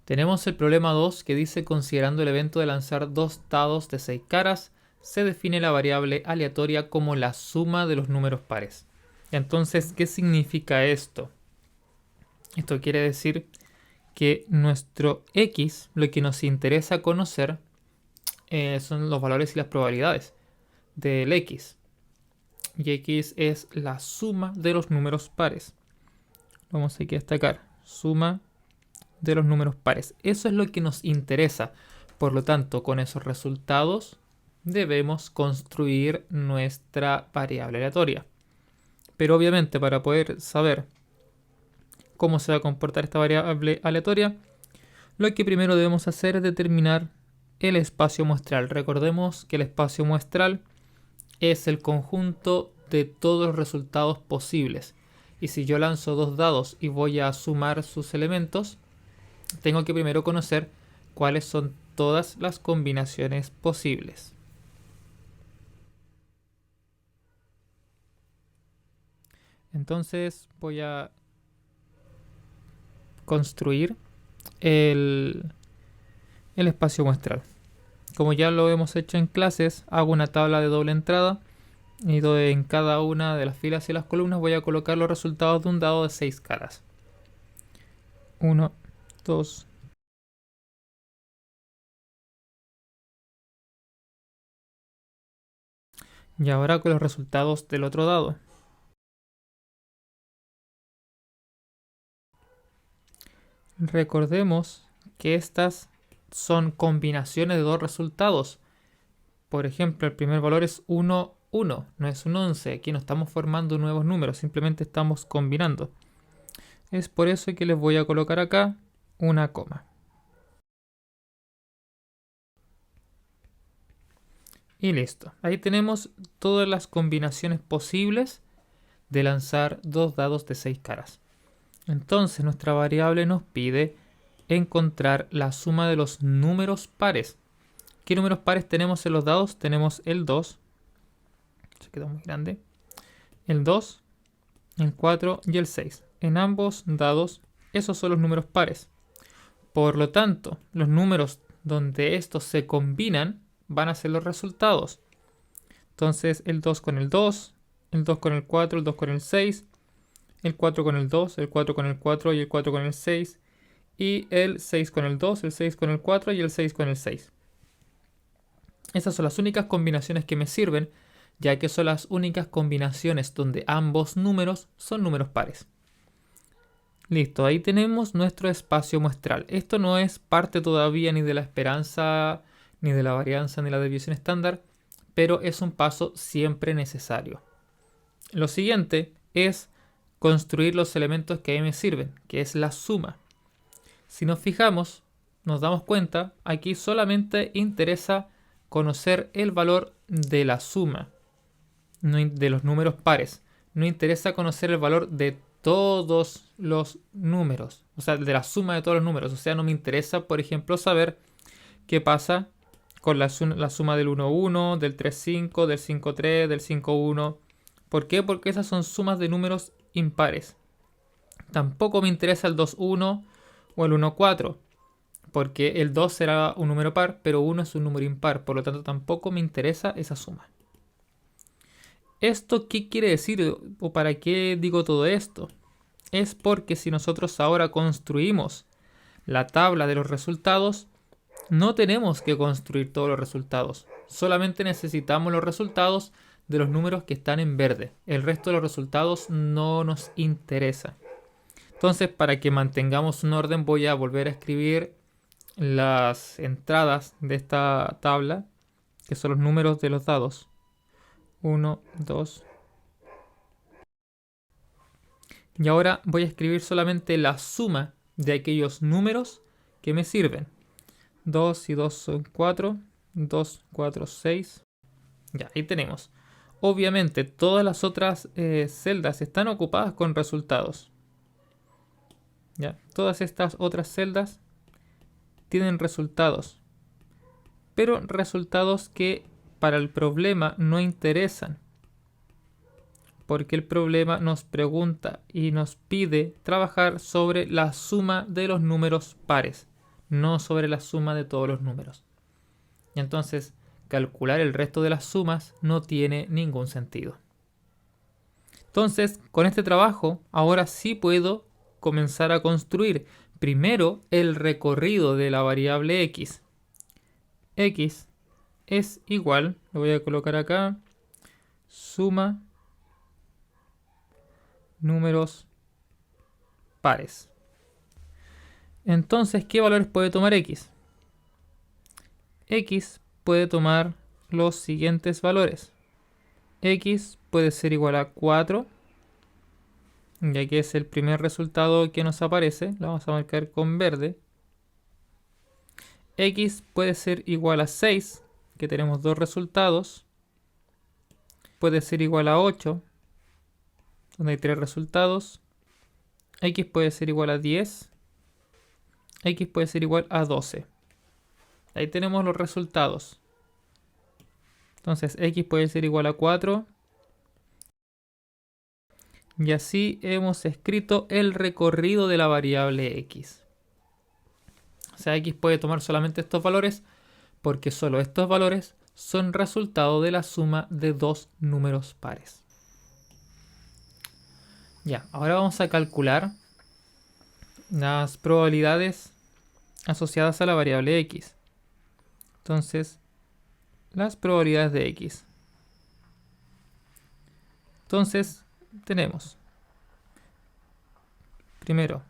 Tenemos el problema 2 que dice: considerando el evento de lanzar dos dados de 6 caras, se define la variable aleatoria como la suma de los números pares. Entonces, ¿qué significa esto? Esto quiere decir que nuestro x, lo que nos interesa conocer, son los valores y las probabilidades del x. Y x es la suma de los números pares. Vamos aquí a destacar: suma de los números pares. Eso es lo que nos interesa. Por lo tanto, con esos resultados debemos construir nuestra variable aleatoria. Pero obviamente, para poder saber cómo se va a comportar esta variable aleatoria, lo que primero debemos hacer es determinar el espacio muestral. Recordemos que el espacio muestral es el conjunto de todos los resultados posibles. Y si yo lanzo dos dados y voy a sumar sus elementos, tengo que primero conocer cuáles son todas las combinaciones posibles. Entonces voy a construir el espacio muestral. Como ya lo hemos hecho en clases, hago una tabla de doble entrada y en cada una de las filas y las columnas voy a colocar los resultados de un dado de 6 caras. 1, 2, y ahora con los resultados del otro dado. Recordemos que estas son combinaciones de dos resultados. Por ejemplo, el primer valor es 1, 1, no es un 11. Aquí no estamos formando nuevos números, simplemente estamos combinando. Es por eso que les voy a colocar acá una coma. Y listo. Ahí tenemos todas las combinaciones posibles de lanzar dos dados de 6 caras. Entonces nuestra variable nos pide encontrar la suma de los números pares. ¿Qué números pares tenemos en los dados? Tenemos el 2. Se quedó muy grande. El 2, el 4 y el 6. En ambos dados, esos son los números pares. Por lo tanto, los números donde estos se combinan van a ser los resultados. Entonces, el 2 con el 2, el 2 con el 4, el 2 con el 6, el 4 con el 2, el 4 con el 4 y el 4 con el 6, y el 6 con el 2, el 6 con el 4 y el 6 con el 6. Esas son las únicas combinaciones que me sirven, ya que son las únicas combinaciones donde ambos números son números pares. Listo, ahí tenemos nuestro espacio muestral. Esto no es parte todavía ni de la esperanza, ni de la varianza, ni de la desviación estándar, pero es un paso siempre necesario. Lo siguiente es construir los elementos que a mí me sirven, que es la suma. Si nos fijamos, nos damos cuenta, aquí solamente interesa conocer el valor de la suma, de los números pares. No interesa conocer el valor de todos los números, o sea, de la suma de todos los números. O sea, no me interesa, por ejemplo, saber qué pasa con la suma del 1,1, del 3,5, del 5,3, del 5,1. ¿Por qué? Porque esas son sumas de números impares. Tampoco me interesa el 2,1 o el 1,4, porque el 2 será un número par, pero 1 es un número impar. Por lo tanto, tampoco me interesa esa suma. ¿Esto qué quiere decir o para qué digo todo esto? Es porque si nosotros ahora construimos la tabla de los resultados, no tenemos que construir todos los resultados. Solamente necesitamos los resultados de los números que están en verde. El resto de los resultados no nos interesa. Entonces, para que mantengamos un orden, voy a volver a escribir las entradas de esta tabla, que son los números de los dados. 1, 2. Y ahora voy a escribir solamente la suma de aquellos números que me sirven. 2 y 2 son 4. 2, 4, 6. Ya, ahí tenemos. Obviamente todas las otras celdas están ocupadas con resultados. Ya, todas estas otras celdas tienen resultados. Pero resultados que para el problema no interesan. Porque el problema nos pregunta y nos pide trabajar sobre la suma de los números pares. no sobre la suma de todos los números. Y entonces, calcular el resto de las sumas no tiene ningún sentido. Entonces, con este trabajo, ahora sí puedo comenzar a construir primero el recorrido de la variable x. X es igual, lo voy a colocar acá, suma números pares. Entonces, ¿qué valores puede tomar x? X puede tomar los siguientes valores. X puede ser igual a 4, ya que es el primer resultado que nos aparece, lo vamos a marcar con verde. X puede ser igual a 6, que tenemos dos resultados. Puede ser igual a 8, donde hay tres resultados. X puede ser igual a 10. X puede ser igual a 12. Ahí tenemos los resultados. Entonces X puede ser igual a 4. Y así hemos escrito el recorrido de la variable X. O sea, X puede tomar solamente estos valores porque solo estos valores son resultado de la suma de dos números pares. Ya, ahora vamos a calcular las probabilidades asociadas a la variable X. Entonces, las probabilidades de X. Entonces, tenemos primero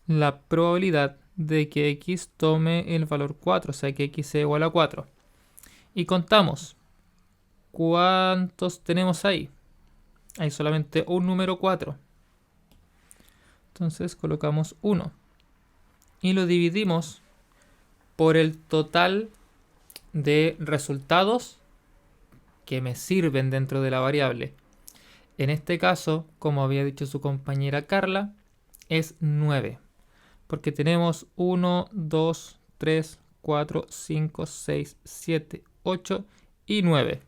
la probabilidad de que X tome el valor 4, o sea que X sea igual a 4. Y contamos cuántos tenemos ahí. Hay solamente un número 4. Entonces colocamos 1. Y lo dividimos por el total de resultados que me sirven dentro de la variable. En este caso, como había dicho su compañera Carla, es 9. Porque tenemos 1, 2, 3, 4, 5, 6, 7, 8 y 9.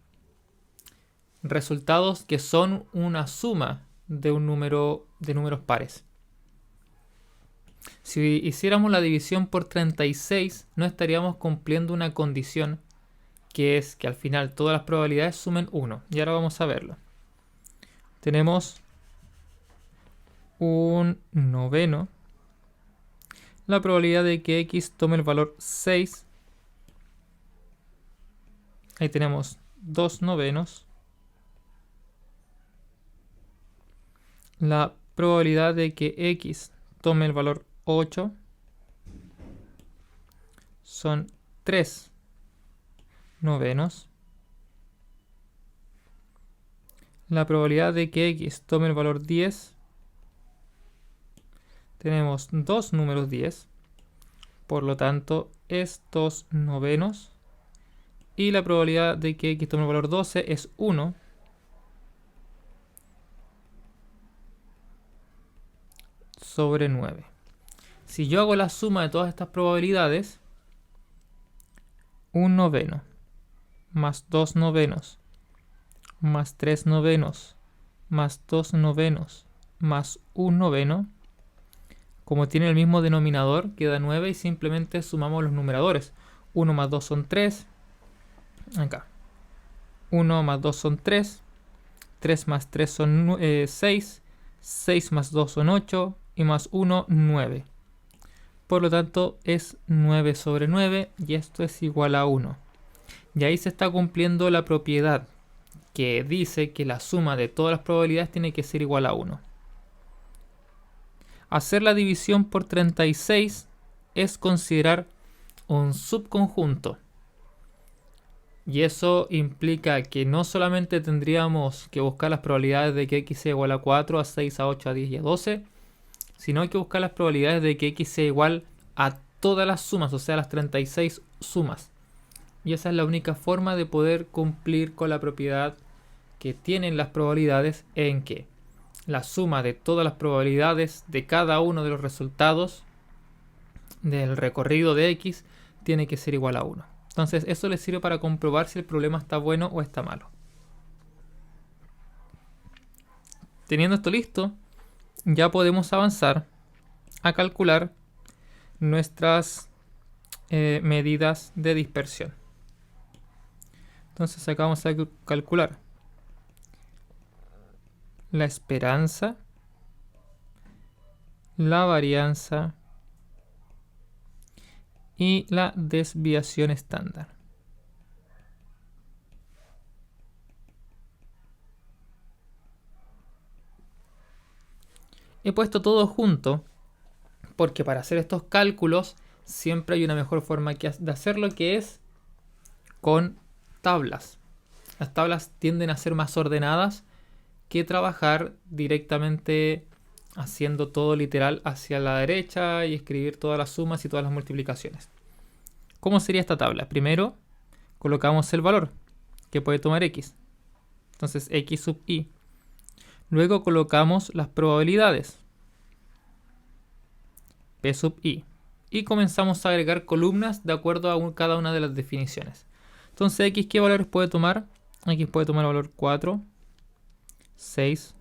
Resultados que son una suma de un número de números pares. Si hiciéramos la división por 36, no estaríamos cumpliendo una condición, que es que al final todas las probabilidades sumen 1. Y ahora vamos a verlo. Tenemos un noveno. La probabilidad de que X tome el valor 6. Ahí tenemos 2 novenos. La probabilidad de que X tome el valor 8 son 3 novenos. La probabilidad de que X tome el valor 10, tenemos dos números 10, por lo tanto es 2 novenos. Y la probabilidad de que X tome el valor 12 es 1. Sobre 9. Si yo hago la suma de todas estas probabilidades, un noveno más 2 novenos más 3 novenos más 2 novenos más 1 noveno, como tiene el mismo denominador, queda 9 y simplemente sumamos los numeradores. 1 más 2 son 3. Acá. 1 más 2 son 3. 3 más 3 son 6. 6 más 2 son 8. Y más 1, 9. Por lo tanto, es 9 sobre 9 y esto es igual a 1. Y ahí se está cumpliendo la propiedad que dice que la suma de todas las probabilidades tiene que ser igual a 1. Hacer la división por 36 es considerar un subconjunto. Y eso implica que no solamente tendríamos que buscar las probabilidades de que X sea igual a 4, a 6, a 8, a 10 y a 12, sino hay que buscar las probabilidades de que X sea igual a todas las sumas, o sea, las 36 sumas. Y esa es la única forma de poder cumplir con la propiedad que tienen las probabilidades, en que la suma de todas las probabilidades de cada uno de los resultados del recorrido de X tiene que ser igual a 1. Entonces eso les sirve para comprobar si el problema está bueno o está malo. Teniendo esto listo, ya podemos avanzar a calcular nuestras medidas de dispersión. Entonces acá vamos a calcular la esperanza, la varianza y la desviación estándar. He puesto todo junto porque para hacer estos cálculos siempre hay una mejor forma de hacerlo, que es con tablas. Las tablas tienden a ser más ordenadas que trabajar directamente haciendo todo literal hacia la derecha y escribir todas las sumas y todas las multiplicaciones. ¿Cómo sería esta tabla? Primero colocamos el valor que puede tomar x. Entonces x sub i. Luego colocamos las probabilidades, p sub i. Y comenzamos a agregar columnas de acuerdo a cada una de las definiciones. Entonces x, ¿qué valores puede tomar? X puede tomar el valor 4, 6,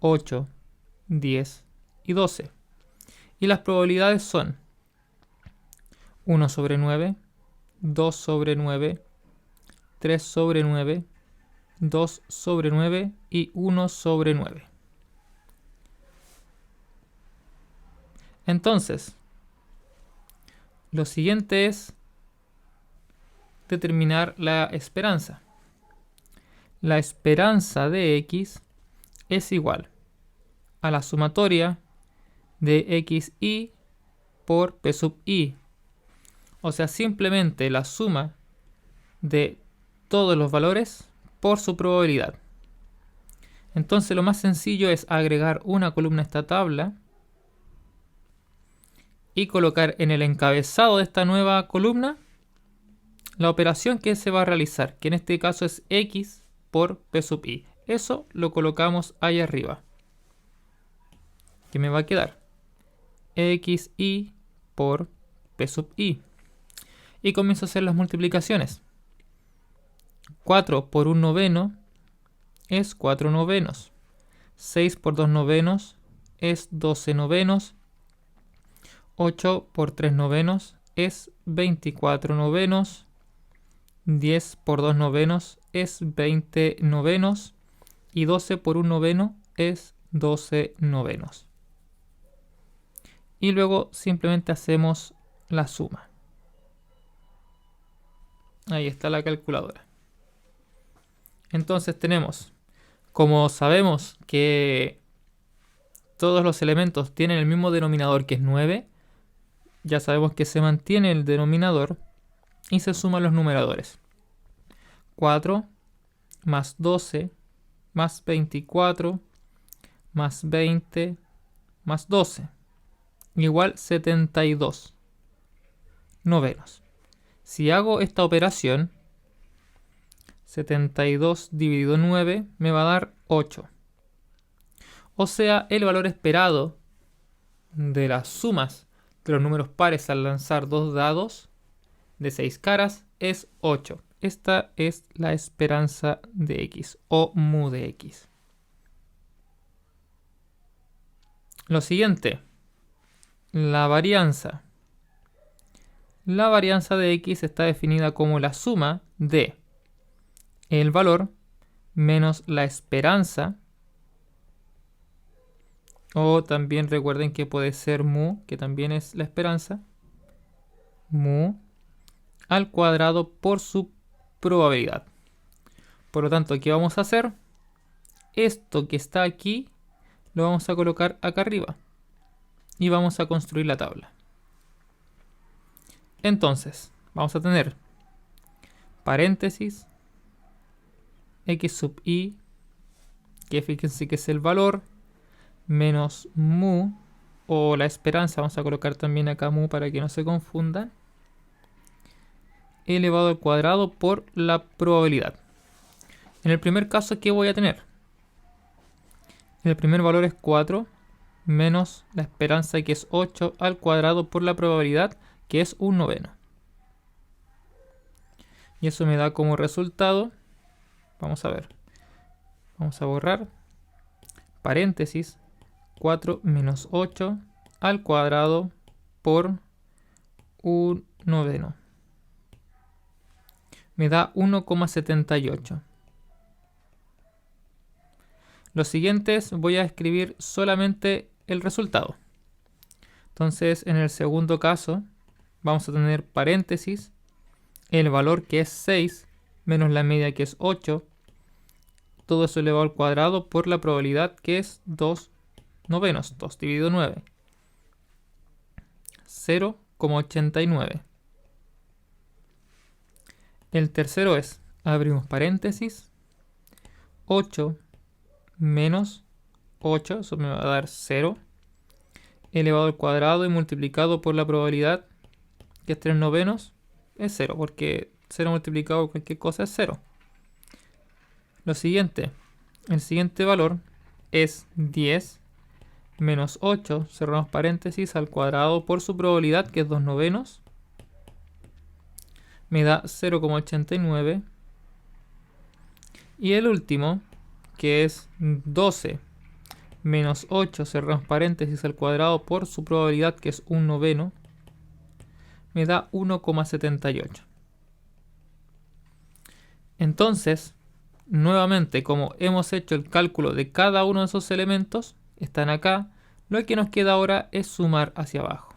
8, 10 y 12. Y las probabilidades son 1 sobre 9, 2 sobre 9, 3 sobre 9, 2 sobre 9 y 1 sobre 9. Entonces, lo siguiente es determinar la esperanza. La esperanza de x es igual a la sumatoria de xi por p sub i. O sea, simplemente la suma de todos los valores por su probabilidad. Entonces lo más sencillo es agregar una columna a esta tabla y colocar en el encabezado de esta nueva columna la operación que se va a realizar, que en este caso es x por p sub i. Eso lo colocamos ahí arriba. ¿Qué me va a quedar? xi por p sub i. Y comienzo a hacer las multiplicaciones. 4 por 1 noveno es 4 novenos. 6 por 2 novenos es 12 novenos. 8 por 3 novenos es 24 novenos. 10 por 2 novenos es 20 novenos. Y 12 por 1 noveno es 12 novenos. Y luego simplemente hacemos la suma. Ahí está la calculadora. Entonces tenemos, como sabemos que todos los elementos tienen el mismo denominador, que es 9, ya sabemos que se mantiene el denominador y se suman los numeradores. 4 más 12 más 24 más 20 más 12 igual 72 novenos. Si hago esta operación, 72 dividido 9 me va a dar 8. O sea, el valor esperado de las sumas de los números pares al lanzar dos dados de 6 caras es 8. Esta es la esperanza de x, o mu de x. Lo siguiente, la varianza. La varianza de x está definida como la suma de el valor menos la esperanza, o también recuerden que puede ser mu, que también es la esperanza, mu al cuadrado por su probabilidad. Por lo tanto, ¿qué vamos a hacer? Esto que está aquí lo vamos a colocar acá arriba y vamos a construir la tabla. Entonces, vamos a tener paréntesis x sub i, que fíjense que es el valor, menos mu, o la esperanza, vamos a colocar también acá mu para que no se confundan, elevado al cuadrado por la probabilidad. En el primer caso, ¿qué voy a tener? El primer valor es 4 menos la esperanza, que es 8, al cuadrado por la probabilidad, que es 1 noveno. Y eso me da como resultado, vamos a ver, vamos a borrar, paréntesis, 4 menos 8 al cuadrado por 1 noveno. Me da 1,78. Lo siguiente es, voy a escribir solamente el resultado. Entonces, en el segundo caso, vamos a tener paréntesis, el valor que es 6, menos la media que es 8. Todo eso elevado al cuadrado por la probabilidad que es 2 novenos. 2 dividido 9. 0,89. El tercero es, abrimos paréntesis, 8 menos 8, eso me va a dar 0, elevado al cuadrado y multiplicado por la probabilidad, que es 3 novenos, es 0, porque 0 multiplicado por cualquier cosa es 0. Lo siguiente, el siguiente valor es 10 menos 8, cerramos paréntesis, al cuadrado por su probabilidad, que es 2 novenos, me da 0,89. Y el último, que es 12 menos 8, cerramos paréntesis, al cuadrado por su probabilidad, que es 1 noveno, me da 1,78. Entonces, nuevamente, como hemos hecho el cálculo de cada uno de esos elementos, están acá, lo que nos queda ahora es sumar hacia abajo.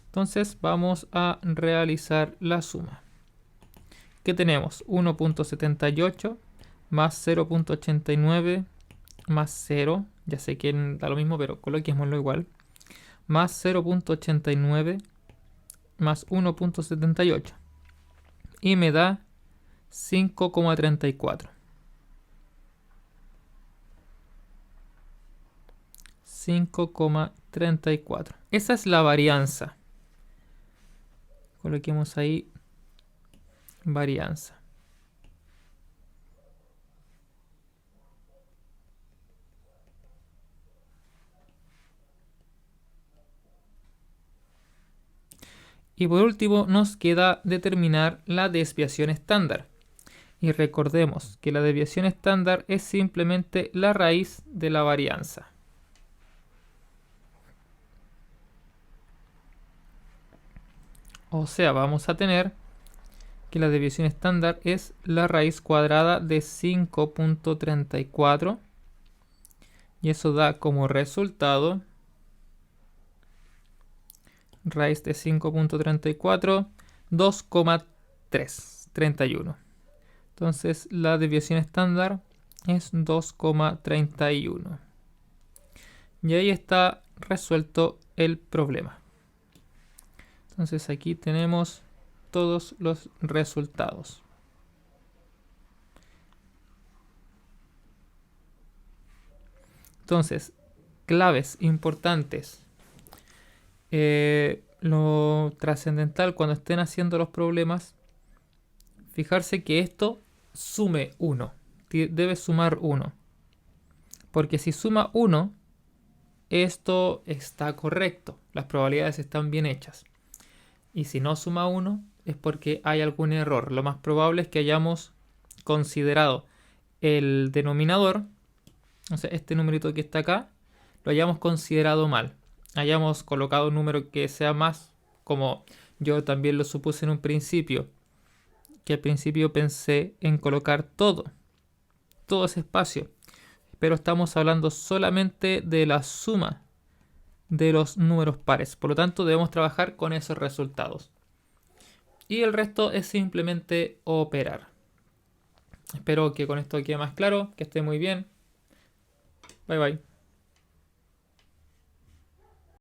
Entonces vamos a realizar la suma. ¿Qué tenemos? 1,78 más 0,89 más 0. Ya sé que da lo mismo, pero coloquémoslo igual. Más 0,89 más 1,78. Y me da 5,34. 5,34. Esa es la varianza. Coloquemos ahí varianza. Y por último nos queda determinar la desviación estándar. Y recordemos que la desviación estándar es simplemente la raíz de la varianza. O sea, vamos a tener que la desviación estándar es la raíz cuadrada de 5,34 y eso da como resultado raíz de 5,34, 2,331. Entonces la desviación estándar es 2,31. Y ahí está resuelto el problema. Entonces aquí tenemos todos los resultados. Entonces, claves importantes. Lo trascendental cuando estén haciendo los problemas, fijarse que esto sume 1. Debe sumar 1. Porque si suma 1, esto está correcto. Las probabilidades están bien hechas. Y si no suma 1, es porque hay algún error. Lo más probable es que hayamos considerado el denominador, o sea, este numerito que está acá, lo hayamos considerado mal. Hayamos colocado un número que sea más, como yo también lo supuse en un principio, que al principio pensé en colocar todo ese espacio. Pero estamos hablando solamente de la suma de los números pares. Por lo tanto, debemos trabajar con esos resultados. Y el resto es simplemente operar. Espero que con esto quede más claro. Que esté muy bien. Bye bye.